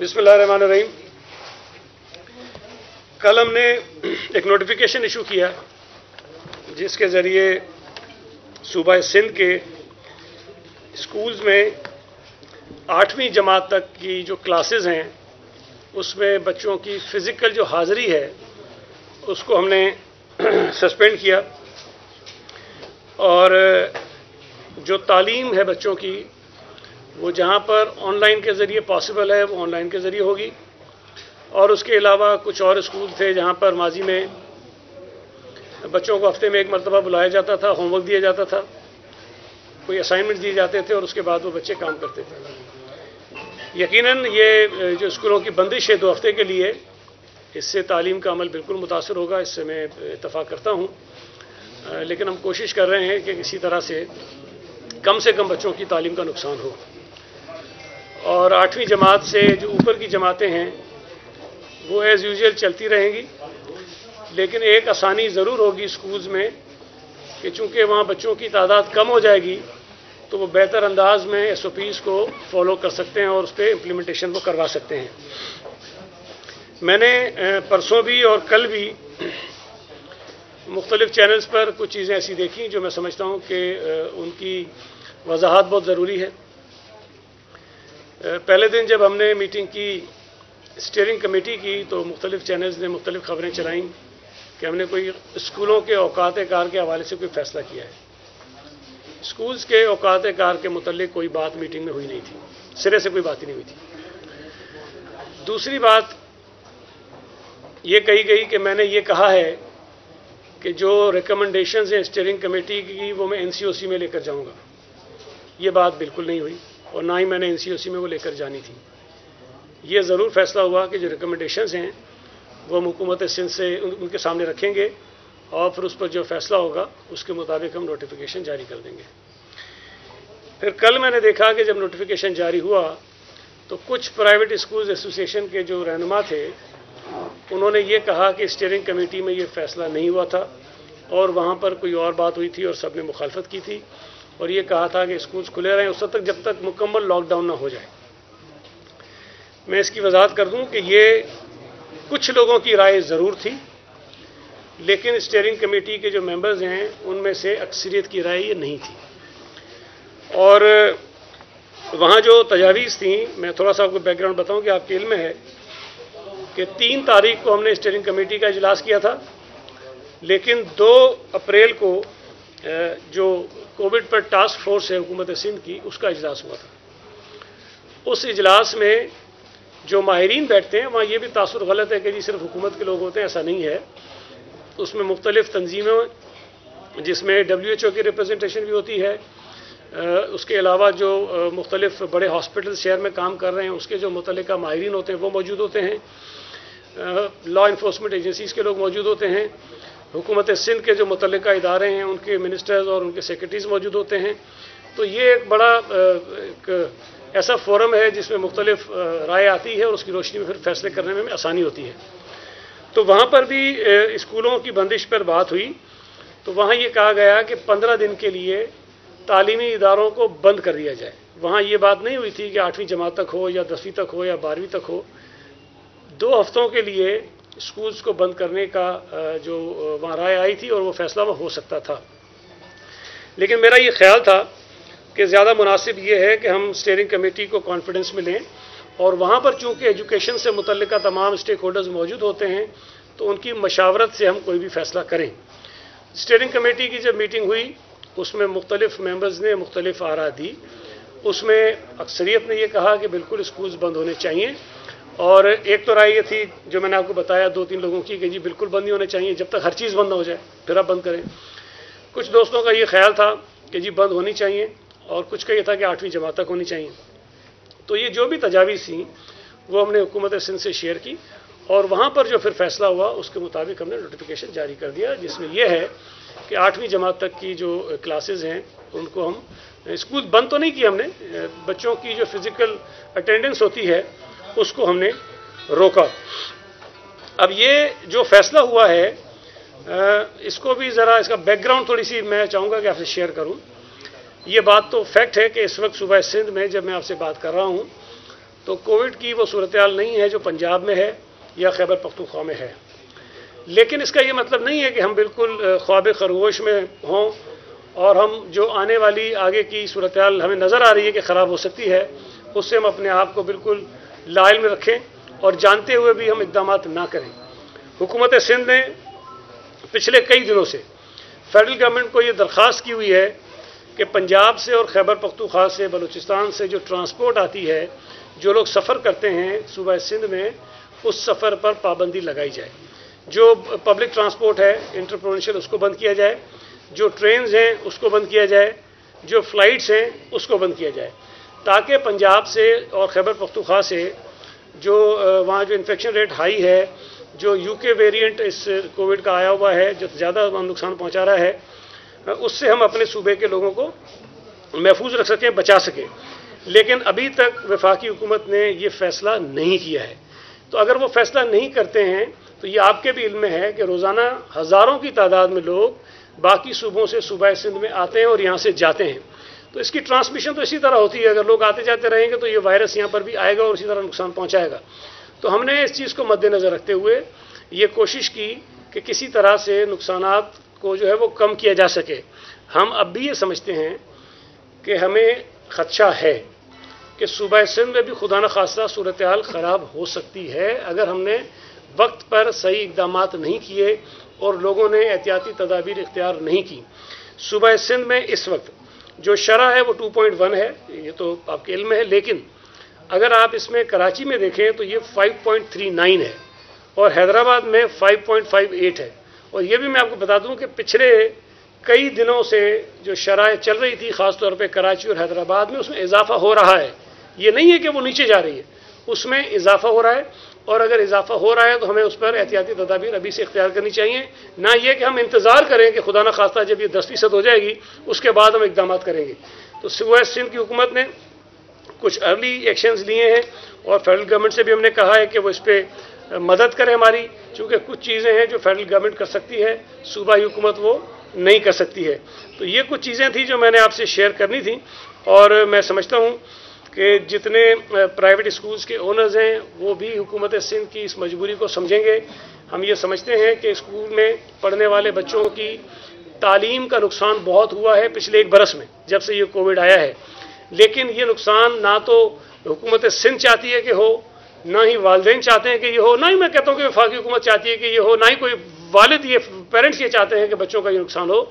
बिस्मिल्लाहिर्रहमानिर्रहीम। कल हमने एक नोटिफिकेशन इशू किया जिसके ज़रिए सूबा सिंध के स्कूल्स में 8वीं जमात तक की जो क्लासेस हैं उसमें बच्चों की फ़िज़िकल जो हाज़िरी है उसको हमने सस्पेंड किया और जो तालीम है बच्चों की वो जहाँ पर ऑनलाइन के ज़रिए पॉसिबल है वो ऑनलाइन के ज़रिए होगी। और उसके अलावा कुछ और स्कूल थे जहाँ पर माजी में बच्चों को हफ्ते में एक मरतबा बुलाया जाता था, होमवर्क दिया जाता था, कोई असाइनमेंट दिए जाते थे और उसके बाद वो बच्चे काम करते थे। यकीनन ये जो स्कूलों की बंदिश है 2 हफ्ते के लिए, इससे तालीम का अमल बिल्कुल मुतासर होगा, इससे मैं इत्तफ़ाक़ करता हूँ। लेकिन हम कोशिश कर रहे हैं कि किसी तरह से कम बच्चों की तालीम का नुकसान हो। और 8वीं जमात से जो ऊपर की जमातें हैं वो एज़ यूजुअल चलती रहेंगी, लेकिन एक आसानी ज़रूर होगी स्कूल्स में कि चूँकि वहाँ बच्चों की तादाद कम हो जाएगी तो वो बेहतर अंदाज में SOPs को फॉलो कर सकते हैं और उस पर इम्प्लीमेंटेशन वो करवा सकते हैं। मैंने परसों भी और कल भी मुख्तलिफ चैनल्स पर कुछ चीज़ें ऐसी देखी जो मैं समझता हूँ कि उनकी वजाहत बहुत ज़रूरी है। पहले दिन जब हमने मीटिंग की स्टीयरिंग कमेटी की तो मुख्तलिफ चैनल्स ने मुख्तलिफ खबरें चलाईं कि हमने कोई स्कूलों के औकात कार के हवाले से कोई फ़ैसला किया है। स्कूल्स के औकात कार के मुतल्लिक कोई बात मीटिंग में हुई नहीं थी, सिरे से कोई बात ही नहीं हुई थी। दूसरी बात ये कही गई कि मैंने ये कहा है कि जो रिकमेंडेशंस हैं स्टीयरिंग कमेटी की वो मैं NCOC में लेकर जाऊंगा। ये बात बिल्कुल नहीं हुई और ना ही मैंने NCOC में वो लेकर जानी थी। ये ज़रूर फ़ैसला हुआ कि जो रिकमेंडेशंस हैं वो हम हुकूमत सिंध से उनके सामने रखेंगे और फिर उस पर जो फ़ैसला होगा उसके मुताबिक हम नोटिफिकेशन जारी कर देंगे। फिर कल मैंने देखा कि जब नोटिफिकेशन जारी हुआ तो कुछ प्राइवेट स्कूल्स एसोसिएशन के जो रहनुमा थे उन्होंने ये कहा कि स्टीयरिंग कमेटी में ये फ़ैसला नहीं हुआ था और वहाँ पर कोई और बात हुई थी और सब ने मुखालफत की थी और ये कहा था कि स्कूल्स खुले रहें उस वक्त तक जब तक मुकम्मल लॉकडाउन ना हो जाए। मैं इसकी वजाहत कर दूं कि ये कुछ लोगों की राय ज़रूर थी, लेकिन स्टीयरिंग कमेटी के जो मेंबर्स हैं उनमें से अक्सरियत की राय ये नहीं थी। और वहाँ जो तजावीज़ थी, मैं थोड़ा सा आपको बैकग्राउंड बताऊं कि आपके इल्म है कि 3 तारीख को हमने स्टीयरिंग कमेटी का इजलास किया था, लेकिन 2 अप्रैल को जो कोविड पर टास्क फोर्स है हुकूमत सिंध की उसका इजलास हुआ था। उस इजलास में जो माहिरीन बैठते हैं वहाँ ये भी तासुर गलत है कि जी सिर्फ हुकूमत के लोग होते हैं, ऐसा नहीं है। उसमें मुख्तलिफ तंजीमें जिसमें WHO की रिप्रेजेंटेशन भी होती है, उसके अलावा जो मुख्तलिफ बड़े हॉस्पिटल शहर में काम कर रहे हैं उसके जो मुतल्लिका माहिरीन होते हैं वो मौजूद होते हैं, लॉ इन्फोर्समेंट एजेंसीज़ के लोग मौजूद होते हैं, हुकूमत सिंध के जो मुतल्लिका इदारे हैं उनके मिनिस्टर्स और उनके सेक्रेटरीज मौजूद होते हैं। तो ये एक बड़ा एक ऐसा फोरम है जिसमें मुख्तलिफ राय आती है और उसकी रोशनी में फिर फैसले करने में आसानी होती है। तो वहाँ पर भी स्कूलों की बंदिश पर बात हुई तो वहाँ ये कहा गया कि 15 दिन के लिए तालीमी इदारों को बंद कर दिया जाए। वहाँ ये बात नहीं हुई थी कि 8वीं जमात तक हो या 10वीं तक हो या 12वीं तक हो। 2 हफ्तों के लिए स्कूल्स को बंद करने का जो वहाँ राय आई थी और वो फैसला वहाँ हो सकता था। लेकिन मेरा ये ख्याल था कि ज़्यादा मुनासिब ये है कि हम स्टीयरिंग कमेटी को कॉन्फिडेंस में लें और वहाँ पर चूँकि एजुकेशन से मुतल्लिका तमाम स्टेक होल्डर्स मौजूद होते हैं तो उनकी मशावरत से हम कोई भी फ़ैसला करें। स्टीयरिंग कमेटी की जब मीटिंग हुई उसमें मुख्तलिफ मेंबर्स ने मुख्तलिफ आरा दी। उसमें अक्सरियत ने यह कहा कि बिल्कुल स्कूल्स बंद होने चाहिए और एक तो राय ये थी जो मैंने आपको बताया 2-3 लोगों की कि जी बिल्कुल बंद नहीं होने चाहिए, जब तक हर चीज़ बंद ना हो जाए फिर आप बंद करें। कुछ दोस्तों का ये ख्याल था कि जी बंद होनी चाहिए और कुछ का ये था कि 8वीं जमात तक होनी चाहिए। तो ये जो भी तजावीज़ थी वो हमने हुकूमत सिंध से शेयर की और वहाँ पर जो फिर फैसला हुआ उसके मुताबिक हमने नोटिफिकेशन जारी कर दिया, जिसमें यह है कि 8वीं जमात तक की जो क्लासेस हैं उनको हम स्कूल बंद तो नहीं किया हमने, बच्चों की जो फिज़िकल अटेंडेंस होती है उसको हमने रोका। अब ये जो फैसला हुआ है इसको भी ज़रा इसका बैकग्राउंड थोड़ी सी मैं चाहूँगा कि आपसे शेयर करूँ। ये बात तो फैक्ट है कि इस वक्त सूबा सिंध में जब मैं आपसे बात कर रहा हूँ تو کووڈ کی وہ صورتحال نہیں ہے جو پنجاب میں ہے یا خیبر پختونخوا میں ہے. لیکن اس کا یہ مطلب نہیں ہے کہ ہم بالکل خواب خرگوش میں ہوں اور ہم جو آنے والی آگے کی صورتحال ہمیں نظر آ رہی ہے کہ خراب ہو سکتی ہے اس سے ہم اپنے آپ کو بالکل لاعلم رکھیں اور جانتے ہوئے بھی ہم اقدامات نہ کریں. حکومت سندھ نے پچھلے کئی دنوں سے فیڈرل گورنمنٹ کو یہ درخواست کی ہوئی ہے کہ پنجاب سے اور خیبر پختونخوا سے بلوچستان سے جو ٹرانسپورٹ آتی ہے، جو لوگ سفر کرتے ہیں صوبہ سندھ میں، اس سفر پر پابندی لگائی جائے. جو پبلک ٹرانسپورٹ ہے انٹرپرونشل اس کو بند کیا جائے، جو ٹرینز ہیں اس کو بند کیا جائے، جو فلائٹس ہیں اس کو بند کیا جائے، تاکہ پنجاب سے اور خیبر پختونخوا سے جو وہاں جو انفیکشن ریٹ ہائی ہے، جو یو کے ویریئنٹ اس کووڈ کا آیا ہوا ہے جو زیادہ نقصان پہنچا رہا ہے، اس سے ہم اپنے صوبے کے لوگوں کو محفوظ رکھ سکیں، بچا سکیں. لیکن ابھی تک وفاقی حکومت نے یہ فیصلہ نہیں کیا ہے. تو اگر وہ فیصلہ نہیں کرتے ہیں تو یہ آپ کے بھی علم میں ہے کہ روزانہ ہزاروں کی تعداد میں لوگ باقی صوبوں سے صوبہ سندھ میں آتے ہیں اور یہاں سے جاتے ہیں. تو اس کی ٹرانسمیشن تو اسی طرح ہوتی ہے، اگر لوگ آتے جاتے رہیں گے تو یہ وائرس یہاں پر بھی آئے گا اور اسی طرح نقصان پہنچائے گا. تو ہم نے اس چیز کو مد نظر رکھتے ہوئے یہ کوشش کی کہ کسی طرح سے نقصانات کو جو ہے وہ کم کیا جا سکے. ہم اب بھی یہ سمجھتے ہیں کہ ہمیں خدشہ ہے کہ صوبہ سندھ میں بھی خدا نخواستہ صورتحال خراب ہو سکتی ہے اگر ہم نے وقت پر صحیح اقدامات نہیں کیے اور لوگوں نے احتیاطی تدابیر اختیار نہیں کی. صوبہ سندھ میں اس وقت جو شرح ہے وہ 2.1 ہے، یہ تو آپ کے علم میں ہے، لیکن اگر آپ اس میں کراچی میں دیکھیں تو یہ 5.39 ہے اور حیدرآباد میں 5.58 ہے. اور یہ بھی میں آپ کو بتا دوں کہ پچھلے کئی دنوں سے جو شرح چل رہی تھی خاص طور پہ کراچی اور حیدرآباد میں، اس میں اضافہ ہو رہا ہے. یہ نہیں ہے کہ وہ نیچے جا رہی ہے، اس میں اضافہ ہو رہا ہے. اور اگر اضافہ ہو رہا ہے تو ہمیں اس پر احتیاطی تدابیر ابھی سے اختیار کرنی چاہیے، نہ یہ کہ ہم انتظار کریں کہ خدا نخواستہ جب یہ 10% ہو جائے گی اس کے بعد ہم اقدامات کریں گے. تو صوبہ سندھ کی حکومت نے کچھ ارلی ایکشنز لیے ہیں اور فیڈرل گورنمنٹ سے بھی ہم نے کہا ہے کہ وہ اس پہ مدد کرے ہماری، چونکہ کچھ چیزیں ہیں جو فیڈرل گورنمنٹ کر سکتی ہے صوبائی حکومت وہ نہیں کر سکتی ہے. تو یہ کچھ چیزیں تھیں جو میں نے آپ سے شیئر کرنی تھیں. اور میں سمجھتا ہوں کہ جتنے پرائیویٹ اسکولز کے اونرز ہیں وہ بھی حکومت سندھ کی اس مجبوری کو سمجھیں گے. ہم یہ سمجھتے ہیں کہ اسکول میں پڑھنے والے بچوں کی تعلیم کا نقصان بہت ہوا ہے پچھلے 1 برس میں جب سے یہ کووڈ آیا ہے، لیکن یہ نقصان نہ تو حکومت سندھ چاہتی ہے کہ ہو، نہ ہی والدین چاہتے ہیں کہ یہ ہو، نہ ہی میں کہتا ہوں کہ وفاقی حکومت چاہتی ہے کہ یہ ہو، نہ ہی کوئی والد یہ پیرنٹس یہ چاہتے ہیں کہ بچوں کا یہ نقصان ہو.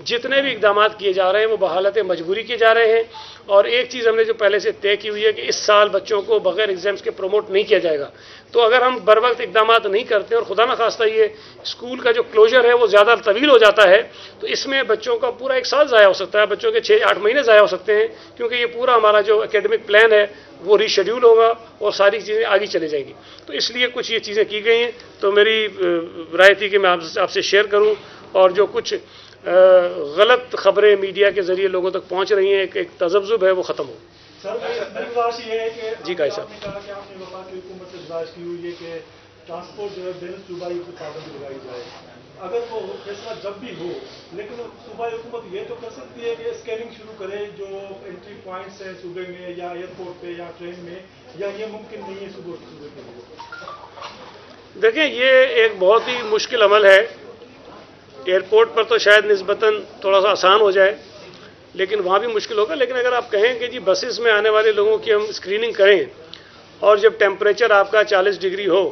جتنے بھی اقدامات کیے جا رہے ہیں وہ بحالت مجبوری کیے جا رہے ہیں. اور ایک چیز ہم نے جو پہلے سے طے کی ہوئی ہے کہ اس سال بچوں کو بغیر ایگزامس کے پروموٹ نہیں کیا جائے گا. تو اگر ہم بر وقت اقدامات نہیں کرتے اور خدا نخواستہ یہ اسکول کا جو کلوجر ہے وہ زیادہ طویل ہو جاتا ہے تو اس میں بچوں کا پورا 1 سال ضائع ہو سکتا ہے، بچوں کے 6-8 مہینے ضائع ہو سکتے ہیں، کیونکہ یہ پورا ہمارا جو اکیڈمک پلان ہے وہ ری شیڈیول ہوگا اور ساری چیزیں آگے چلے جائیں گی. تو اس لیے کچھ یہ چیزیں کی گئی ہیں. تو میری رائے تھی کہ میں آپ سے شیئر کروں، اور جو کچھ غلط خبریں میڈیا کے ذریعے لوگوں تک پہنچ رہی ہیں، ایک تذبذب ہے وہ ختم ہو. سر گزارش یہ ہے کہ جی قائد صاحب، آپ نے کہا کہ آپ نے وفاقی حکومت سے گزارش کی ہوئی ہے کہ ٹرانسپورٹ جو ہے بین صوبائی پر پابندی لگائی جائے. اگر وہ فیصلہ جب بھی ہو، لیکن صوبائی حکومت یہ تو کر سکتی ہے کہ اسکیننگ شروع کرے جو انٹری پوائنٹس ہیں صوبے میں یا ایئرپورٹ پہ یا ٹرین میں، یا یہ ممکن نہیں ہے صوبے کے لیے؟ دیکھیں یہ ایک بہت ہی مشکل عمل ہے. ایئرپورٹ پر تو شاید نسبتاً تھوڑا سا آسان ہو جائے لیکن وہاں بھی مشکل ہوگا. لیکن اگر آپ کہیں کہ جی بسز میں آنے والے لوگوں کی ہم اسکریننگ کریں اور جب ٹیمپریچر آپ کا 40 ڈگری ہو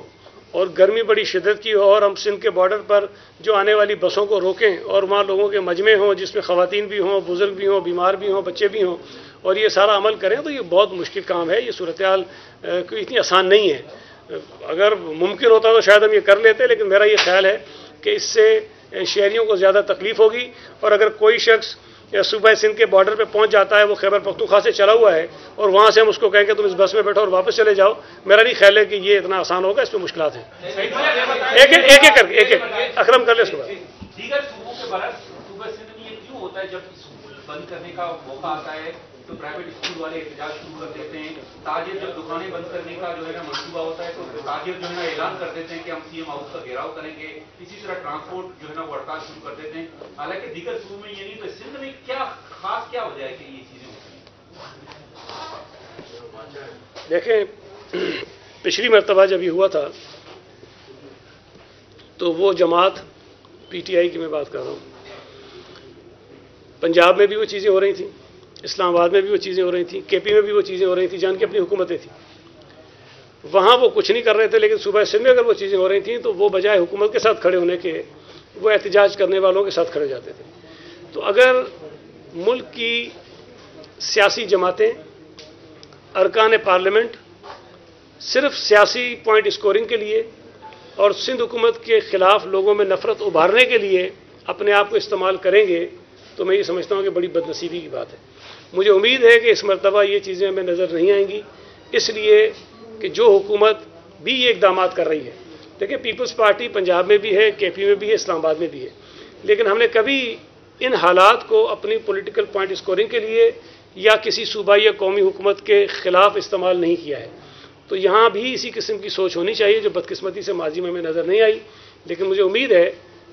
اور گرمی بڑی شدت کی ہو اور ہم سندھ کے بارڈر پر جو آنے والی بسوں کو روکیں اور وہاں لوگوں کے مجمع ہوں جس میں خواتین بھی ہوں، بزرگ بھی ہوں، بیمار بھی ہوں، بچے بھی ہوں، اور یہ سارا عمل کریں تو یہ بہت مشکل کام ہے. یہ صورتحال کوئی اتنی آسان نہیں ہے. اگر ممکن ہوتا تو شاید ہم یہ کر لیتے، لیکن میرا یہ خیال ہے کہ اس سے شہریوں کو زیادہ تکلیف ہوگی. اور اگر کوئی شخص صوبہ سندھ کے بارڈر پہ پہنچ جاتا ہے، وہ خیبر پختونخوا سے چلا ہوا ہے، اور وہاں سے ہم اس کو کہیں کہ تم اس بس میں بیٹھو اور واپس چلے جاؤ، میرا نہیں خیال ہے کہ یہ اتنا آسان ہوگا. اس پہ مشکلات ہیں. ایک کر کے اکرم کر لے اس کے بعد. دیگر صوبوں کے برعکس صوبہ سندھ میں یہ کیوں ہوتا ہے جب اسکول بند کرنے کا موقع آتا ہے تو پرائیویٹ اسکول والے احتجاج شروع کر دیتے ہیں؟ تاجر جب دکانیں بند کرنے کا جو ہے نا منصوبہ ہوتا ہے تو تاجر جو ہے نا اعلان کر دیتے ہیں کہ ہم سی ایم ہاؤس کا گھیراؤ کریں گے. اسی طرح ٹرانسپورٹ جو ہے نا وہ ہڑتال شروع کر دیتے ہیں. حالانکہ دیگر صوبوں میں یہ نہیں. تو سندھ میں کیا خاص کیا وجہ ہے کہ یہ چیزیں ہوتی ہیں؟ دیکھیں पिछली मरतबा जब ये हुआ था तो वो जमात PTI की मैं बात कर रहा हूँ, पंजाब में भी वो चीज़ें हो रही थी, इस्लामाबाद में भी वो चीज़ें हो रही थी, KP में भी वो चीज़ें हो रही थी, जहाँ की अपनी हुकूमतें थी। वहाँ वो कुछ नहीं कर रहे थे, लेकिन सूबा सिंध में अगर वो चीज़ें हो रही थी तो वो बजाय हुकूमत के साथ खड़े होने के वो एहतजाज करने वालों के साथ खड़े जाते थे। तो अगर मुल्क की सियासी जमातें, अरकान पार्लियामेंट सिर्फ सियासी पॉइंट स्कोरिंग के लिए और सिंध हुकूमत के ख़िलाफ़ लोगों में नफ़रत उभारने के लिए अपने आप को इस्तेमाल करेंगे तो मैं ये समझता हूँ कि बड़ी बदनसीबी की बात है। मुझे उम्मीद है कि इस मरतबा ये चीज़ें हमें नज़र नहीं आएंगी, इसलिए कि जो हुकूमत भी ये इक़दामात कर रही है, देखिए पीपल्स पार्टी पंजाब में भी है, KP में भी है, इस्लामाबाद में भी है, लेकिन हमने कभी इन हालात को अपनी पॉलिटिकल पॉइंट स्कोरिंग के लिए या किसी सूबाई या कौमी हुकूमत के ख़िलाफ़ इस्तेमाल नहीं किया है। तो यहाँ भी इसी किस्म की सोच होनी चाहिए जो बदकिस्मती से माजी में हमें नज़र नहीं आई। लेकिन मुझे उम्मीद है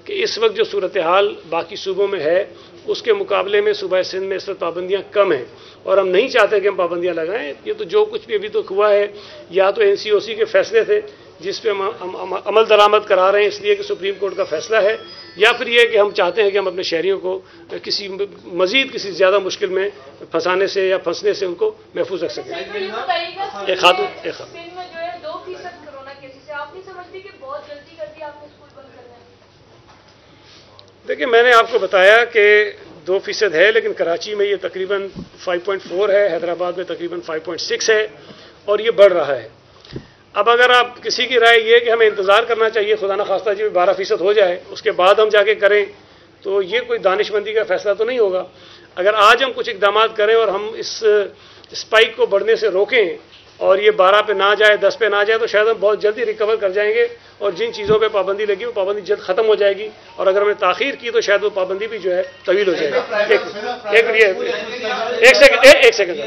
कि इस वक्त जो सूरत हाल बाकी सूबों में है उसके मुकाबले में सूबा सिंध में इस वक्त पाबंदियाँ कम हैं, और हम नहीं चाहते कि हम पाबंदियाँ लगाएं। ये तो जो कुछ भी अभी तक हुआ है, या तो NCOC के फैसले थे जिस पे हम अमल दरामद करा रहे हैं इसलिए कि सुप्रीम कोर्ट का फैसला है, या फिर ये कि हम चाहते हैं कि हम अपने शहरियों को किसी ज़्यादा मुश्किल में फंसाने से या फंसने से उनको महफूज रख सकें। एक खातून देखिए, मैंने आपको बताया कि 2% है, लेकिन कराची में ये तकरीबन 5.4 है, हैदराबाद में तकरीबन 5.6 है, और ये बढ़ रहा है। अब अगर आप किसी की राय ये कि हमें इंतज़ार करना चाहिए, खुदा न खास्ता जी 12% हो जाए उसके बाद हम जाके करें, तो ये कोई दानिशमंदी का फैसला तो नहीं होगा। अगर आज हम कुछ इक़दाम करें और हम इस स्पाइक को बढ़ने से रोकें और ये 12 पे ना जाए, 10 पे ना जाए, तो शायद हम बहुत जल्दी रिकवर कर जाएंगे, और जिन चीज़ों पे पाबंदी लगी वो पाबंदी जल्द ख़त्म हो जाएगी, और अगर हमने ताख़ीर की तो शायद वो पाबंदी भी जो है तवील हो जाएगी। एक सेकंड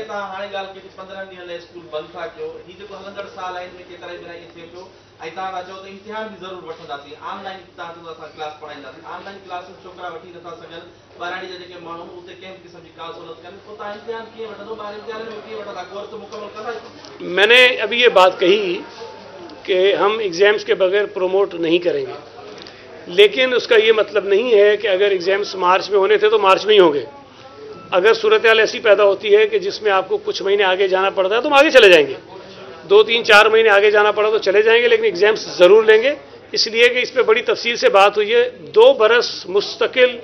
इम्तिहान भी ज़रूर वठंदासीं, ऑनलाइन क्लास पढ़ाईंदासीं, ऑनलाइन क्लास में छोकरा वठी नथा सघनि, ॿाहिरां जा जेके माण्हू उते कंहिं किस्म जी का सहूलियत कनि, पोइ तव्हां इम्तिहान कीअं वठंदो, ॿार इम्तिहान में कीअं वठंदा, कोर्स मुकमल कंदा? मैंने अभी ये बात कही कि हम एग्ज़ाम्स के बगैर प्रोमोट नहीं करेंगे, लेकिन उसका ये मतलब नहीं है कि अगर एग्ज़ाम्स मार्च में होने थे तो मार्च में ही होंगे। अगर सूरत हाल ऐसी पैदा होती है कि जिसमें आपको कुछ महीने आगे जाना पड़ता है तो हम आगे चले जाएंगे, 2, 3, 4 महीने आगे जाना पड़ा तो चले जाएंगे, लेकिन एग्ज़ाम्स ज़रूर लेंगे। इसलिए कि इस पर बड़ी तफसील से बात हुई है। 2 बरस मुस्तकिल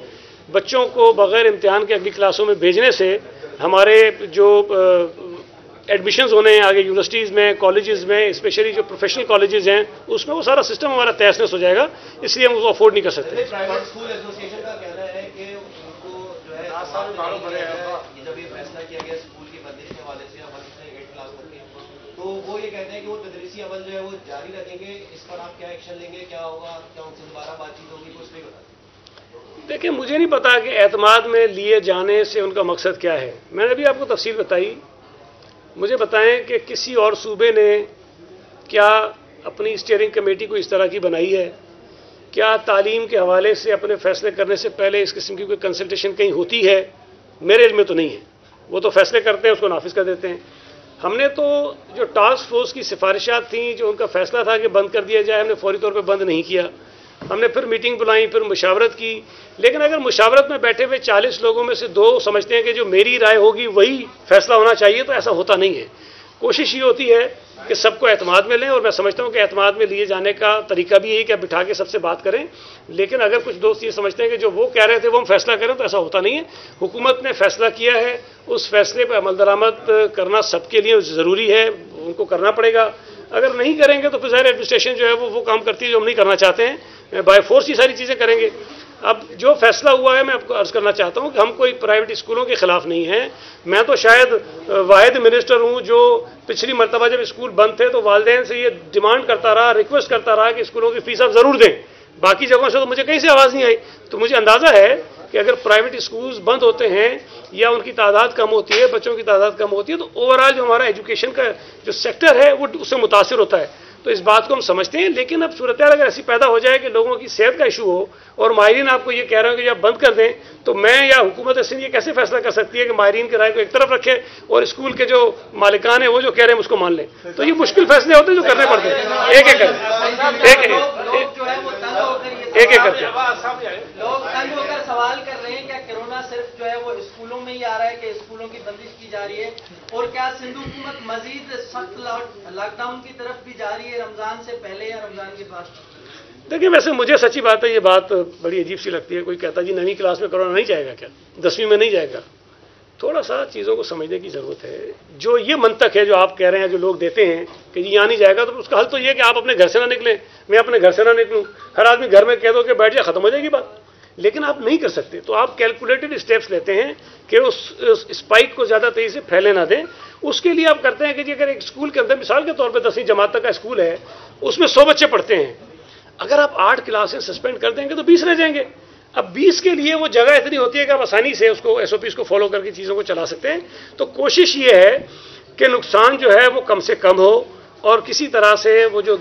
बच्चों को बग़ैर इम्तिहान के अगली क्लासों में भेजने से हमारे जो एडमिशन्स होने हैं आगे यूनिवर्सिटीज़ में, कॉलेजेस में, स्पेशली जो प्रोफेशनल कॉलेजेस हैं, उसमें वो सारा सिस्टम हमारा तहस नहस हो जाएगा, इसलिए हम उसको अफोर्ड नहीं कर सकते। प्राइवेट स्कूल एसोसिएशन का कहना है कि उनको जो है जब ये फैसला किया गया स्कूल की बंदिश के हवाले से 1 से 8 क्लास तक के, तो वो ये कहते हैं कि वो तदरीसी अमल जो है वो जारी रखेंगे। इस पर आप क्या एक्शन लेंगे, क्या होगा, क्या उनसे दोबारा बातचीत होगी, कुछ नहीं बताते? देखिए, मुझे नहीं पता कि एतमाद में लिए जाने से उनका मकसद क्या है। मैंने अभी आपको तफसील बताई। मुझे बताएं कि किसी और सूबे ने क्या अपनी स्टीयरिंग कमेटी को इस तरह की बनाई है, क्या तालीम के हवाले से अपने फैसले करने से पहले इस किस्म की कोई कंसल्टेशन कहीं होती है? मेरे इल्म में तो नहीं है। वो तो फैसले करते हैं, उसको नाफिज कर देते हैं। हमने तो जो टास्क फोर्स की सिफारिशात थी, जो उनका फैसला था कि बंद कर दिया जाए, हमने फौरी तौर पर बंद नहीं किया। हमने फिर मीटिंग बुलाई, फिर मुशावरत की, लेकिन अगर मुशावरत में बैठे हुए 40 लोगों में से 2 समझते हैं कि जो मेरी राय होगी वही फैसला होना चाहिए, तो ऐसा होता नहीं है। कोशिश ये होती है कि सबको एतमाद में लें, और मैं समझता हूँ कि एतमाद में लिए जाने का तरीका भी यही कि बिठा के सबसे बात करें। लेकिन अगर कुछ दोस्त ये समझते हैं कि जो वो कह रहे थे वो हम फैसला करें, तो ऐसा होता नहीं है। हुकूमत ने फैसला किया है, उस फैसले पर अमल दरामद करना सबके लिए ज़रूरी है, उनको करना पड़ेगा। अगर नहीं करेंगे तो फिर ज़ाहिर एडमिनिस्ट्रेशन जो है वो काम करती है जो हम नहीं करना चाहते हैं, बाय फोर्स ही सारी चीज़ें करेंगे। अब जो फैसला हुआ है, मैं आपको अर्ज़ करना चाहता हूँ कि हम कोई प्राइवेट स्कूलों के ख़िलाफ़ नहीं हैं। मैं तो शायद वाहिद मिनिस्टर हूँ जो पिछली मरतबा जब स्कूल बंद थे तो वालिदैन से ये डिमांड करता रहा, रिक्वेस्ट करता रहा कि स्कूलों की फ़ीस आप ज़रूर दें। बाकी जगहों से तो मुझे कहीं से आवाज़ नहीं आई। तो मुझे अंदाज़ा है कि अगर प्राइवेट स्कूल्स बंद होते हैं या उनकी तादाद कम होती है, बच्चों की तादाद कम होती है, तो ओवरऑल जो हमारा एजुकेशन का जो सेक्टर है वो उससे मुतासिर होता है। तो इस बात को हम समझते हैं, लेकिन अब सूरत अगर ऐसी पैदा हो जाए कि लोगों की सेहत का इशू हो और माहिरीन आपको ये कह रहे हो कि जब बंद कर दें, तो मैं या हुकूमत सिंध ये कैसे फैसला कर सकती है कि माहिरीन की राय को एक तरफ रखे और स्कूल के जो मालिकान है वो जो कह रहे हैं उसको मान लें? तो ये मुश्किल फैसले होते हैं जो करने पड़ते हैं, एक एक करके लोग तंग होकर सवाल कर रहे हैं, क्या कोरोना सिर्फ जो है वो स्कूलों में ही आ रहा है कि स्कूलों की बंदिश की जा रही है, और क्या सिंध हुकूमत मजीद सख्त लॉकडाउन की तरफ भी जा रही है रमजान से पहले या रमजान के बाद? देखिए, वैसे मुझे सच्ची बात है ये बात बड़ी अजीब सी लगती है। कोई कहता जी 9वीं क्लास में कोरोना नहीं जाएगा क्या, 10वीं में नहीं जाएगा? थोड़ा सा चीज़ों को समझने की ज़रूरत है। जो ये मंतक है जो आप कह रहे हैं, जो लोग देते हैं कि जी यहाँ नहीं जाएगा, तो उसका हल तो ये है कि आप अपने घर से ना निकलें, मैं अपने घर से ना निकलूँ, हर आदमी घर में कह दो कि बैठ जाए, ख़त्म हो जाएगी बात। लेकिन आप नहीं कर सकते, तो आप कैलकुलेटेड स्टेप्स लेते हैं कि उस स्पाइक को ज़्यादा तेज़ी से फैले ना दें। उसके लिए आप करते हैं कि जी अगर एक स्कूल के अंदर मिसाल के तौर पर 10वीं जमात तक का स्कूल है, उसमें 100 बच्चे पढ़ते हैं, अगर आप 8 क्लासें सस्पेंड कर देंगे तो 20 रह जाएंगे। अब 20 के लिए वो जगह इतनी होती है कि आप आसानी से उसको SOPs को फॉलो करके चीज़ों को चला सकते हैं। तो कोशिश ये है कि नुकसान जो है वो कम से कम हो और किसी तरह से वो जो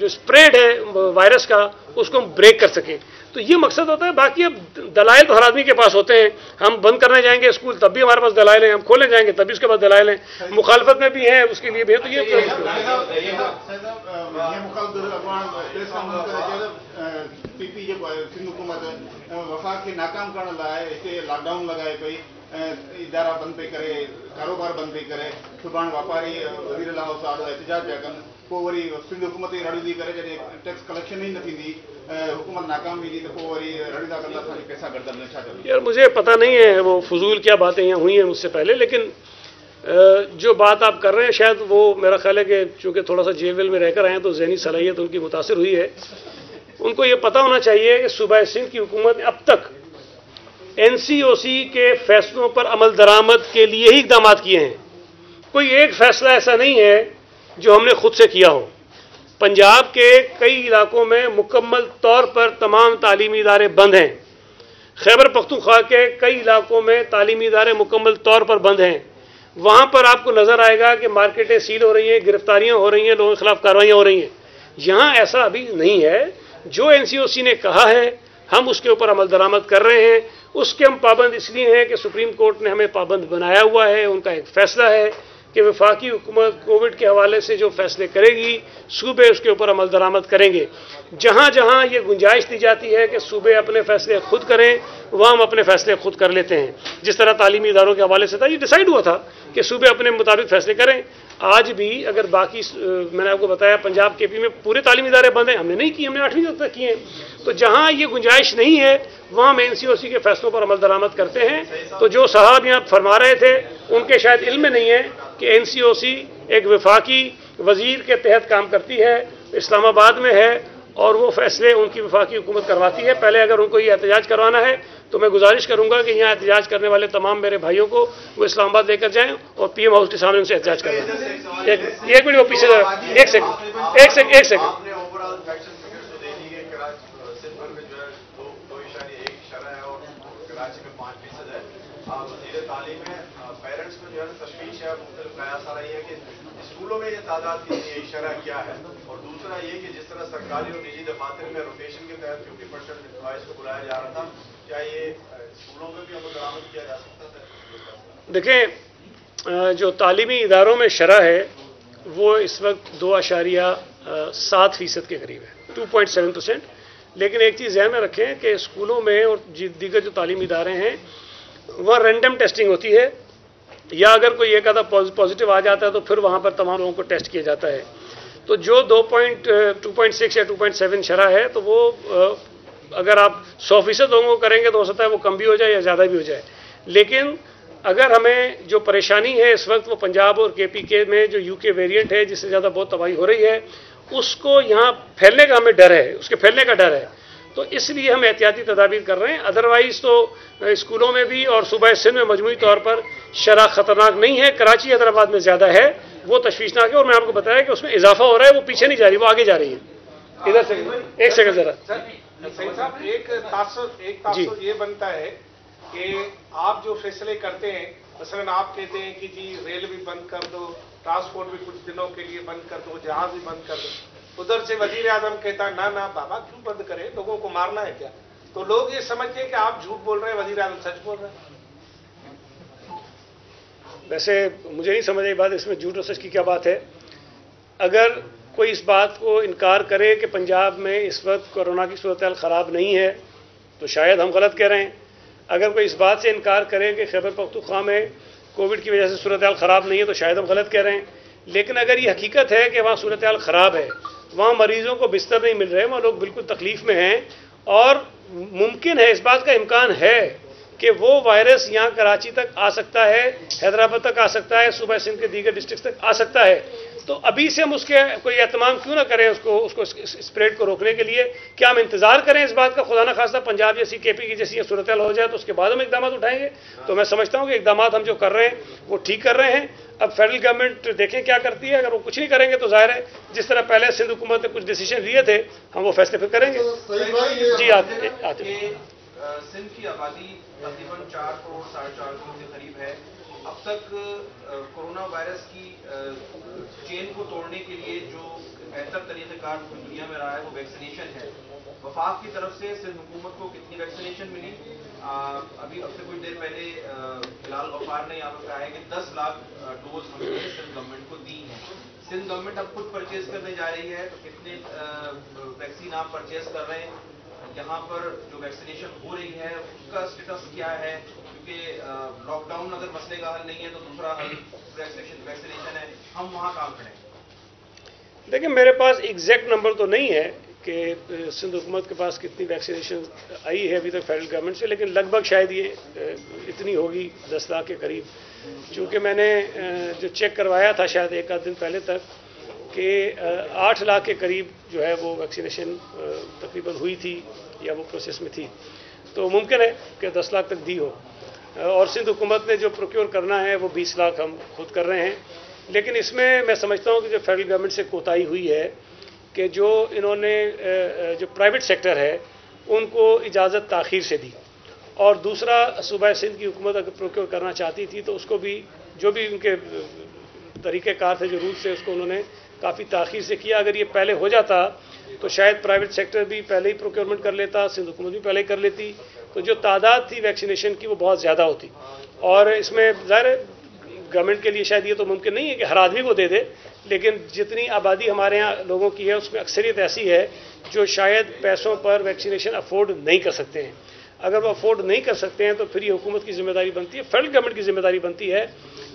स्प्रेड है वायरस का उसको हम ब्रेक कर सकें। तो ये मकसद होता है। बाकी अब दलाइल तो हर आदमी के पास होते हैं। हम बंद करने जाएंगे स्कूल तब भी हमारे पास दलाइल हैं, हम खोलने जाएंगे तब भी उसके पास दलाइल हैं, मुखालफत में भी हैं उसके लिए भी है। तो ये पीपी जो सिंध हुकूमत वफाक खे नाकाम करण लाइ हिते लॉकडाउन लगाए पई, इदारा बंद पे करे, कारोबार बंद पे करे, सुभाणे वापारी वज़ीर अला साहब एहतजाज पिया कनि, पोइ वरी सिंध हुकूमत जी रड़ियूं थी करे जॾहिं टैक्स कलेक्शन ही न थींदी, हुकूमत नाकाम वेंदी त पोइ वरी रड़ी था कंदा असांखे पैसा गॾंदड़ न छा चवंदी? यार मुझे पता नहीं है वो फजूल क्या बातें यहाँ हुई हैं मुझसे पहले, लेकिन जो बात आप कर रहे हैं शायद वो मेरा ख्याल है कि चूँकि थोड़ा सा जेल वेल में रहकर आए हैं तो ज़हनी सलाहियत उनकी मुतासिर हुई है। उनको ये पता होना चाहिए कि सूबा सिंध की हुकूमत ने अब तक NCOC के फैसलों पर अमल दरामद के लिए ही इकदाम किए हैं। कोई एक फैसला ऐसा नहीं है जो हमने खुद से किया हो। पंजाब के कई इलाकों में मुकम्मल तौर पर तमाम तालीमी इदारे बंद हैं। खैबर पख्तूनख्वा के कई इलाकों में तालीमी इदारे मुकम्मल तौर पर बंद हैं। वहाँ पर आपको नज़र आएगा कि मार्केटें सील हो रही हैं, गिरफ्तारियाँ हो रही हैं, लोगों के खिलाफ कार्रवाइयाँ हो रही हैं। यहाँ ऐसा अभी नहीं है। जो NCOC ने कहा है हम उसके ऊपर अमल दरामद कर रहे हैं। उसके हम पाबंद इसलिए हैं कि सुप्रीम कोर्ट ने हमें पाबंद बनाया हुआ है। उनका एक फैसला है कि वफाकी हुकूमत कोविड के हवाले से जो फैसले करेगी सूबे उसके ऊपर अमल दरामद करेंगे। जहाँ जहाँ ये गुंजाइश दी जाती है कि सूबे अपने फैसले खुद करें, वहाँ हम अपने फैसले खुद कर लेते हैं। जिस तरह तालीमी इदारों के हवाले से था, ये डिसाइड हुआ था कि सूबे अपने मुताबिक फैसले करें। आज भी अगर बाकी मैंने आपको बताया पंजाब KP में पूरे तालीमी इदारे बंद हैं, हमने नहीं किए, हमने 8वीं तक किए हैं। तो जहाँ ये गुंजाइश नहीं है वहाँ हम NCOC के फैसलों पर अमल दरामद करते हैं। तो जो साहब यहाँ फरमा रहे थे उनके शायद इल्म में नहीं है कि NCOC एक वफाकी वजीर के तहत काम करती है, इस्लामाबाद में है और वो फैसले उनकी वफाकी हुकूमत करवाती है। पहले अगर उनको ये एहतजाज करवाना है तो मैं गुजारिश करूंगा कि यहाँ एहतजाज करने वाले तमाम मेरे भाइयों को वो इस्लामाबाद लेकर जाएं और PM हाउस के सामने उनसे एहतजाज करवाएं। एक मिनट वो पीछे एक सेकंड पेरेंट्स में जो है तशवीश है, मुख्तलिफ कयास आ रही है कि स्कूलों में ये तादाद कितनी है, शरह क्या है, और दूसरा ये कि जिस तरह सरकारी और निजी दफातर में रोटेशन के तहत 50% एम्प्लॉइज को बुलाया जा रहा था, क्या ये स्कूलों में भी अमल दरामद किया जा सकता था? देखें, जो तालीमी इदारों में शरह है वो इस वक्त 2.7% के करीब है, 2.7%। लेकिन एक चीज़ ध्यान में रखें कि स्कूलों में और दीगर जो तालीमी इदारे हैं वह रैंडम टेस्टिंग होती है, या अगर कोई एक आधा पॉजिटिव आ जाता है तो फिर वहाँ पर तमाम लोगों को टेस्ट किया जाता है। तो जो 2.6 या 2.7 शरह है, तो वो अगर आप 100% लोगों को करेंगे तो हो सकता है वो कम भी हो जाए या ज़्यादा भी हो जाए। लेकिन अगर हमें जो परेशानी है इस वक्त वो पंजाब और KPK में जो UK वेरिएंट है जिससे ज़्यादा बहुत तबाही हो रही है, उसको यहाँ फैलने का हमें डर है, उसके फैलने का डर है। तो इसलिए हम एहतियाती तदाबीर कर रहे हैं। अदरवाइज़ तो स्कूलों में भी और सूबा सिंध में मजमूई तौर पर शरह ख़तरनाक नहीं है। कराची हैदराबाद में ज़्यादा है, वो तशवीशनाक है। और मैं आपको बताया कि उसमें इजाफा हो रहा है, वो पीछे नहीं जा रही, वो आगे जा रही है। इधर से एक सेकंड ज़रा। सही साहब, एक तासुर ये बनता है कि आप जो फैसले करते हैं, मसलन आप कहते हैं कि जी रेल भी बंद कर दो, ट्रांसपोर्ट भी कुछ दिनों के लिए बंद कर दो, जहाज भी बंद कर दो, उधर से वजीर आजम कहता ना ना बाबा क्यों बंद करें, लोगों को मारना है क्या? तो लोग ये समझते हैं कि आप झूठ बोल रहे हैं, वजीर आजम सच बोल रहे हैं। वैसे मुझे नहीं समझ आई बात, इसमें झूठ और सच की क्या बात है। अगर कोई इस बात को इनकार करे कि पंजाब में इस वक्त कोरोना की सूरत हाल ख़राब नहीं है तो शायद हम गलत कह रहे हैं। अगर कोई इस बात से इनकार करे कि खैबर पख्तूनख्वा में कोविड की वजह से सूरत हाल ख़राब नहीं है तो शायद हम गलत कह रहे हैं। लेकिन अगर ये हकीकत है कि वहाँ सूरत हाल ख़राब है, वहाँ मरीज़ों को बिस्तर नहीं मिल रहे, वहाँ लोग बिल्कुल तकलीफ़ में हैं और मुमकिन है, इस बात का इम्कान है कि वो वायरस यहाँ कराची तक आ सकता है, हैदराबाद तक आ सकता है, सूबा सिंध के दीगर डिस्ट्रिक्ट तक आ सकता है, तो अभी से हम उसके कोई एहतमाम क्यों ना करें उसको स्प्रेड को रोकने के लिए? क्या हम इंतजार करें इस बात का खुदा न खास्ता पंजाब जैसी केपी की जैसी सूरत हाल हो जाए तो उसके बाद हम इकदाम उठाएंगे? तो मैं समझता हूँ कि इकदाम हम जो कर रहे हैं वो ठीक कर रहे हैं। अब फेडरल गवर्नमेंट देखें क्या करती है। अगर वो कुछ नहीं करेंगे तो जाहिर है जिस तरह पहले सिंध हुकूमत ने कुछ डिसीजन लिए थे हम वो फैसले फिर करेंगे। जी आते सिंध की आबादी तकरीबन 4 करोड़ 4.5 करोड़ के करीब है। अब तक कोरोना वायरस की चेन को तोड़ने के लिए जो बेहतर तरीक़ेकार दुनिया में रहा है वो वैक्सीनेशन है। वफाक की तरफ से सिंध हुकूमत को कितनी वैक्सीनेशन मिली? अभी अब से कुछ देर पहले बिलाल गफ्फार ने यहाँ पर कहा है कि 10 लाख डोज हमने सिंध गवर्नमेंट को दी है। सिंध गवर्नमेंट अब खुद परचेज करने जा रही है, तो कितने वैक्सीन आप परचेज कर रहे हैं? यहाँ पर जो वैक्सीनेशन हो रही है उसका स्टेटस क्या है? क्योंकि लॉकडाउन अगर मसले का हल नहीं है तो दूसरा हल वैक्सीनेशन है, हम वहाँ काम करें। देखिए मेरे पास एग्जैक्ट नंबर तो नहीं है कि सिंध हुकूमत के पास कितनी वैक्सीनेशन आई है अभी तक फेडरल गवर्नमेंट से, लेकिन लगभग शायद ये इतनी होगी 10 लाख के करीब। चूँकि मैंने जो चेक करवाया था शायद एक आध दिन पहले तक कि 8 लाख के करीब जो है वो वैक्सीनेशन तकरीबन हुई थी या वो प्रोसेस में थी, तो मुमकिन है कि 10 लाख तक दी हो। और सिंध हुकूमत ने जो प्रोक्योर करना है वो 20 लाख हम खुद कर रहे हैं। लेकिन इसमें मैं समझता हूँ कि जो फेडरल गवर्नमेंट से कोताही हुई है कि जो इन्होंने जो प्राइवेट सेक्टर है उनको इजाज़त ताख़ीर से दी, और दूसरा सूबा सिंध की हुकूमत अगर प्रोक्योर करना चाहती थी तो उसको भी जो भी उनके तरीक़ेकार थे, जो रूल्स थे, उसको उन्होंने काफ़ी ताख़ीर से किया। अगर ये पहले हो जाता तो शायद प्राइवेट सेक्टर भी पहले ही प्रोक्योरमेंट कर लेता, सिंध हुकूमत भी पहले ही कर लेती, तो जो तादाद थी वैक्सीनेशन की वो बहुत ज़्यादा होती। और इसमें ज़ाहिर है गवर्नमेंट के लिए शायद ये तो मुमकिन नहीं है कि हर आदमी को दे दे, लेकिन जितनी आबादी हमारे यहाँ लोगों की है उसमें अक्सरियत ऐसी है जो शायद पैसों पर वैक्सीनेशन अफोर्ड नहीं कर सकते हैं। अगर वो अफोर्ड नहीं कर सकते हैं तो फिर ये हुकूमत की जिम्मेदारी बनती है, फेडरल गवर्नमेंट की जिम्मेदारी बनती है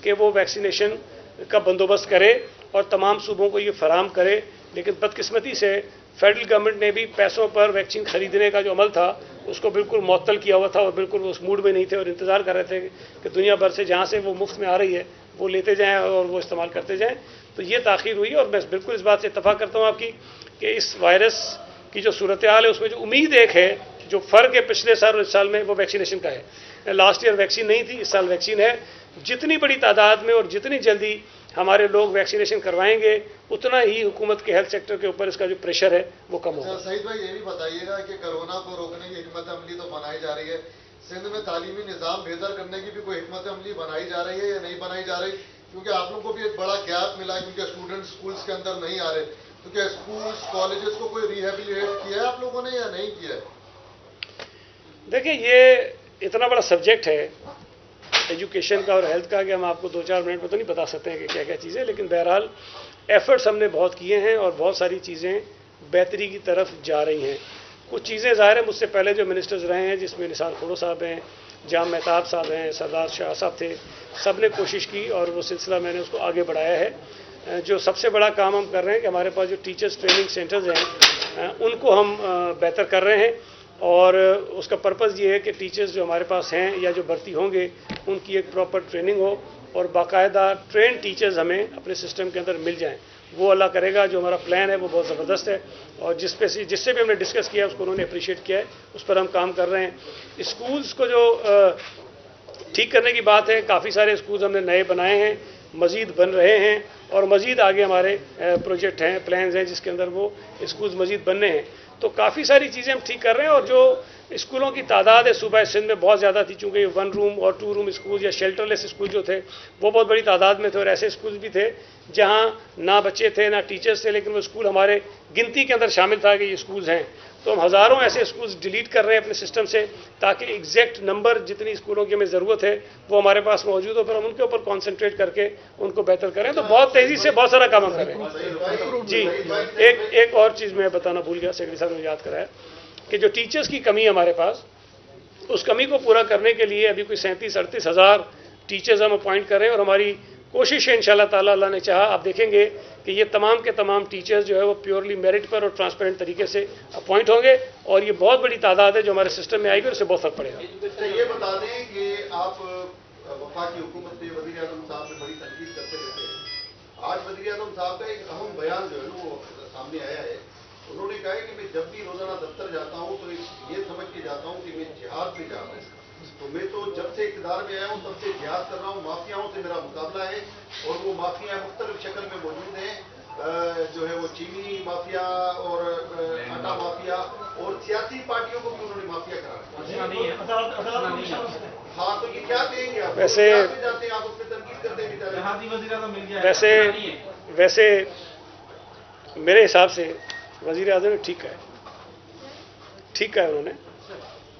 कि वो वैक्सीनेशन का बंदोबस्त करे और तमाम सूबों को ये फराहम करे। लेकिन बदकिस्मती से फेडरल गवर्नमेंट ने भी पैसों पर वैक्सीन खरीदने का जो अमल था उसको बिल्कुल मुअत्तल किया हुआ था और बिल्कुल उस मूड में नहीं थे और इंतज़ार कर रहे थे कि दुनिया भर से जहाँ से वो मुफ्त में आ रही है वो लेते जाएँ और वो इस्तेमाल करते जाएँ। तो ये ताख़ीर हुई और मैं बिल्कुल इस बात से इत्तफ़ाक़ करता हूँ आपकी कि इस वायरस की जो सूरत हाल है उसमें जो उम्मीद एक है, जो फ़र्क है पिछले साल और इस साल में, वो वैक्सीनेशन का है। लास्ट ईयर वैक्सीन नहीं थी, इस साल वैक्सीन है। जितनी बड़ी तादाद में और जितनी जल्दी हमारे लोग वैक्सीनेशन करवाएंगे उतना ही हुकूमत के हेल्थ सेक्टर के ऊपर इसका जो प्रेशर है वो कम होगा। सईद भाई ये भी बताइएगा कि कोरोना को रोकने की हिकमत अमली तो बनाई जा रही है, सिंध में तालीमी निज़ाम बेहतर करने की भी कोई हिकमत अमली बनाई जा रही है या नहीं बनाई जा रही? क्योंकि आप लोगों को भी एक बड़ा गैप मिला क्योंकि स्टूडेंट स्कूल्स के अंदर नहीं आ रहे, तो क्या स्कूल्स कॉलेजेस को कोई रिहेबिलिटेट किया है आप लोगों ने या नहीं किया है? देखिए ये इतना बड़ा सब्जेक्ट है एजुकेशन का और हेल्थ का कि हम आपको 2-4 मिनट में तो नहीं बता सकते हैं कि क्या क्या चीज़ें, लेकिन बहरहाल एफर्ट्स हमने बहुत किए हैं और बहुत सारी चीज़ें बेहतरी की तरफ जा रही हैं। कुछ चीज़ें ज़ाहिर है मुझसे पहले जो मिनिस्टर्स रहे हैं, जिसमें निसार खोड़ो साहब हैं, जाम मेहताब साहब हैं, सरदार शाह साहब थे, सब ने कोशिश की और वो सिलसिला मैंने उसको आगे बढ़ाया है। जो सबसे बड़ा काम हम कर रहे हैं कि हमारे पास जो टीचर्स ट्रेनिंग सेंटर्स हैं उनको हम बेहतर कर रहे हैं और उसका पर्पज़ ये है कि टीचर्स जो हमारे पास हैं या जो भर्ती होंगे उनकी एक प्रॉपर ट्रेनिंग हो और बाकायदा ट्रेन टीचर्स हमें अपने सिस्टम के अंदर मिल जाएं। वो अल्लाह करेगा, जो हमारा प्लान है वो बहुत ज़बरदस्त है और जिससे भी हमने डिस्कस किया उसको उन्होंने अप्रिशिएट किया है, उस पर हम काम कर रहे हैं। स्कूल्स को जो ठीक करने की बात है, काफ़ी सारे स्कूल्स हमने नए बनाए हैं, मज़ीद बन रहे हैं और मज़ीद आगे हमारे प्रोजेक्ट हैं, प्लान्स हैं जिसके अंदर वो स्कूल्स मज़ीद बनने हैं। तो काफ़ी सारी चीज़ें हम ठीक कर रहे हैं। और जो स्कूलों की तादाद है सूबा सिंध में बहुत ज़्यादा थी, चूँकि 1 रूम और 2 रूम स्कूल या शेल्टरलेस स्कूल जो थे वो बहुत बड़ी तादाद में थे, और ऐसे स्कूल भी थे जहाँ ना बच्चे थे ना टीचर्स थे, लेकिन वो स्कूल हमारे गिनती के अंदर शामिल था कि ये स्कूल्स हैं। तो हम हज़ारों ऐसे स्कूल्स डिलीट कर रहे हैं अपने सिस्टम से, ताकि एग्जैक्ट नंबर जितनी स्कूलों की हमें ज़रूरत है वो हमारे पास मौजूद हो, फिर हम उनके ऊपर कॉन्सेंट्रेट करके उनको बेहतर करें। तो बहुत तेज़ी से बहुत सारा काम हम कर रहे हैं। जी, एक और चीज़ मैं बताना भूल गया, सेक्रेटरी साहब ने याद कराया कि जो टीचर्स की कमी है हमारे पास, उस कमी को पूरा करने के लिए अभी कोई 37-38 हज़ार टीचर्स हम अपॉइंट कर रहे हैं। और हमारी कोशिश है इंशाल्लाह ताला, अल्लाह ने चाहा, आप देखेंगे कि ये तमाम के तमाम टीचर्स जो है वो प्योरली मेरिट पर और ट्रांसपेरेंट तरीके से अपॉइंट होंगे, और ये बहुत बड़ी तादाद है जो हमारे सिस्टम में आएगी और उससे बहुत फर्क पड़ेगा। ये बता दें कि आप वफाकी हुकूमत पे वज़ीर आज़म साहब पे बड़ी तनकीद करते रहते हैं। आज वज़ीर आज़म साहब का एक अहम बयान जो है वो सामने आया है। उन्होंने कहा है कि मैं जब भी रोजाना दफ्तर जाता हूं तो ये समझ के जाता हूं कि मैं जिहाद पे जा रहा हूं। तो मैं तो जब से इक़्तिदार में आया हूं तब से जिहाद कर रहा हूं, माफियाओं से मेरा मुकाबला है, और वो माफिया मुख्तलिफ शक्ल में मौजूद हैं, जो है वो चीनी माफिया और आटा माफिया, और सियासी पार्टियों को भी उन्होंने माफिया करा। हाँ, तो ये क्या कहेंगे आप? वैसे जाते हैं आप उस पर तनकीद करते हैं। वैसे मेरे हिसाब से वज़ीर आज़म ने ठीक है उन्होंने,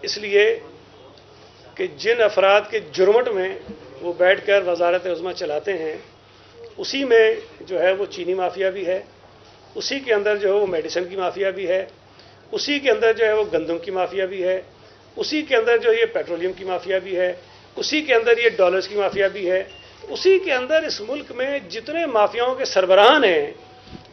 इसलिए कि जिन अफराद के जुर्मट में वो बैठकर वजारत उज़्मा चलाते हैं, उसी में जो है वो चीनी माफिया भी है, उसी के अंदर जो है वो मेडिसिन की माफिया भी है, उसी के अंदर जो है वो गंदम की माफिया भी है, उसी के अंदर जो ये पेट्रोलियम की माफिया भी है, उसी के अंदर ये डॉलर्स की माफिया भी है, उसी के अंदर इस मुल्क में जितने माफियाओं के सरबराहान हैं,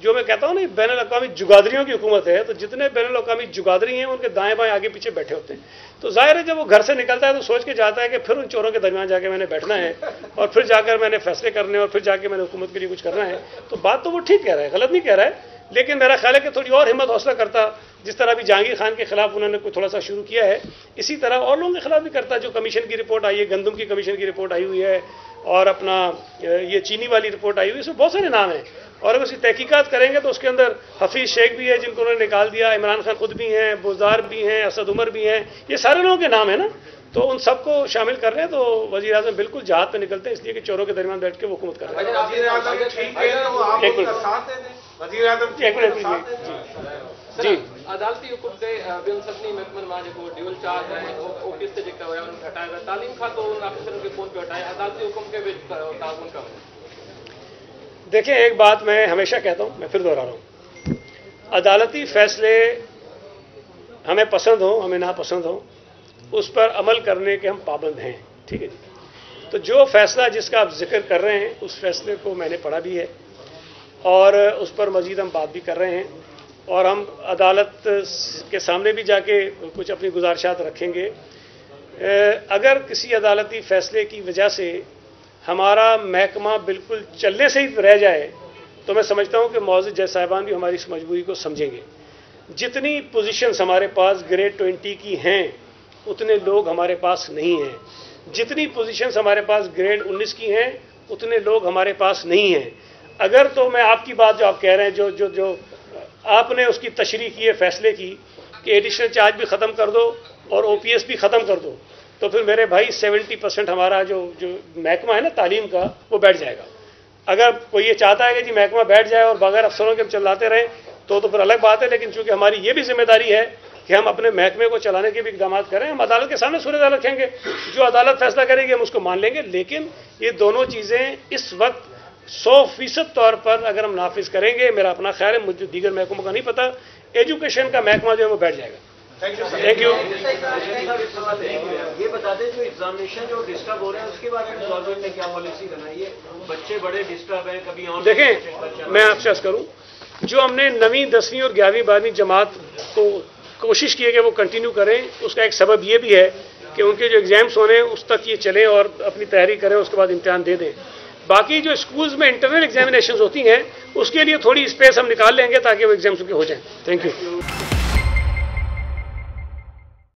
जो मैं कहता हूँ ना बैनुल-अक़वामी जुगादरियों की हुकूमत है, तो जितने बैनुल-अक़वामी जुगादरी हैं उनके दाएं बाएं आगे पीछे बैठे होते हैं। तो जाहिर है जब वो घर से निकलता है तो सोच के जाता है कि फिर उन चोरों के दरमियान जाके मैंने बैठना है, और फिर जाकर मैंने फैसले करने, और फिर जाके मैंने हुकूमत के लिए कुछ करना है। तो बात तो वो ठीक कह रहा है, गलत नहीं कह रहा है, लेकिन मेरा ख्याल है कि थोड़ी और हिम्मत हौसला करता, जिस तरह अभी जहांगीर खान के खिलाफ उन्होंने कोई थोड़ा सा शुरू किया है, इसी तरह और लोगों के खिलाफ भी करता। जो कमीशन की रिपोर्ट आई है, गंदम की कमीशन की रिपोर्ट आई हुई है, और अपना ये चीनी वाली रिपोर्ट आई हुई है, इसमें बहुत सारे नाम हैं, और अगर उसकी तहकीकात करेंगे तो उसके अंदर हफीज़ शेख भी है जिनको उन्होंने निकाल दिया, इमरान खान खुद भी हैं, बुज़दार भी हैं, असद उमर भी हैं, ये सारे लोगों के नाम है ना। तो उन सबको शामिल कर रहे हैं। तो वज़ीर आज़म बिल्कुल जहाद पे निकलते हैं, इसलिए कि चोरों के दरमियान बैठ के वो हुकूमत कर रहे हैं। जी, अदालती हुकुम से ॿियनि सभिनी महकमनि मां जेको ड्यूल चार्ज आहे ऑफिस ते जेका हुया उन्हनि खे हटाए विया, तालीम खां तो उन अफसरनि खे कोन पियो हटाए, अदालती हुकुम खे बि ताज़ुन कयो। देखिए, एक बात मैं हमेशा कहता हूँ, मैं फिर दोहरा रहा हूँ, अदालती फैसले हमें पसंद हो हमें ना पसंद हो, उस पर अमल करने के हम पाबंद हैं, ठीक है जी। तो जो फैसला जिसका आप जिक्र कर रहे हैं, उस फैसले को मैंने पढ़ा भी है, और उस पर मजीद हम बात भी कर रहे हैं, और हम अदालत के सामने भी जाके कुछ अपनी गुजारिशात रखेंगे। अगर किसी अदालती फैसले की वजह से हमारा महकमा बिल्कुल चलने से ही रह जाए, तो मैं समझता हूँ कि मौजूद जज साहिबान भी हमारी इस मजबूरी को समझेंगे। जितनी पोजीशंस हमारे पास ग्रेड 20 की हैं, उतने लोग हमारे पास नहीं हैं। जितनी पोजीशंस हमारे पास ग्रेड 19 की हैं, उतने लोग हमारे पास नहीं हैं। अगर तो मैं आपकी बात जो आप कह रहे हैं, जो आपने उसकी तशरीह की है फैसले की कि एडिशनल चार्ज भी ख़त्म कर दो और OPS भी ख़त्म कर दो, तो फिर मेरे भाई 70% हमारा जो महकमा है ना तालीम का, वो बैठ जाएगा। अगर कोई ये चाहता है कि जी महकमा बैठ जाए और बगैर अफसरों के हम चलाते रहें, तो फिर अलग बात है। लेकिन चूंकि हमारी ये भी जिम्मेदारी है कि हम अपने महकमे को चलाने के भी इक़दाम करें, हम अदालत के सामने सूरत रखेंगे, जो अदालत फैसला करेगी हम उसको मान लेंगे। लेकिन ये दोनों चीज़ें इस वक्त 100% तौर पर अगर हम नाफिज करेंगे, मेरा अपना ख्याल है, मुझे दीगर महकमों का नहीं पता, एजुकेशन का महकमा जो है वो बैठ जाएगा। Thank you. ये बता दें, जो एग्जामिनेशन जो डिस्टर्ब हो रहे हैं उसके बारे में गवर्नमेंट ने क्या पॉलिसी बनाई है? बच्चे बड़े डिस्टर्ब हैं, कभी ऑनलाइन। देखें, मैं आपसे अर्ज करूं, जो हमने 9वीं 10वीं और 11वीं 12वीं जमात को कोशिश की है कि वो कंटिन्यू करें, उसका एक सबब ये भी है कि उनके जो एग्जाम्स होने उस तक ये चलें और अपनी तैयारी करें, उसके बाद इम्तिहान दे दें। बाकी जो स्कूल्स में इंटरनल एग्जामिनेशंस होती हैं, उसके लिए थोड़ी स्पेस हम निकाल लेंगे ताकि वो एग्जाम्स के हो जाएं। Thank you.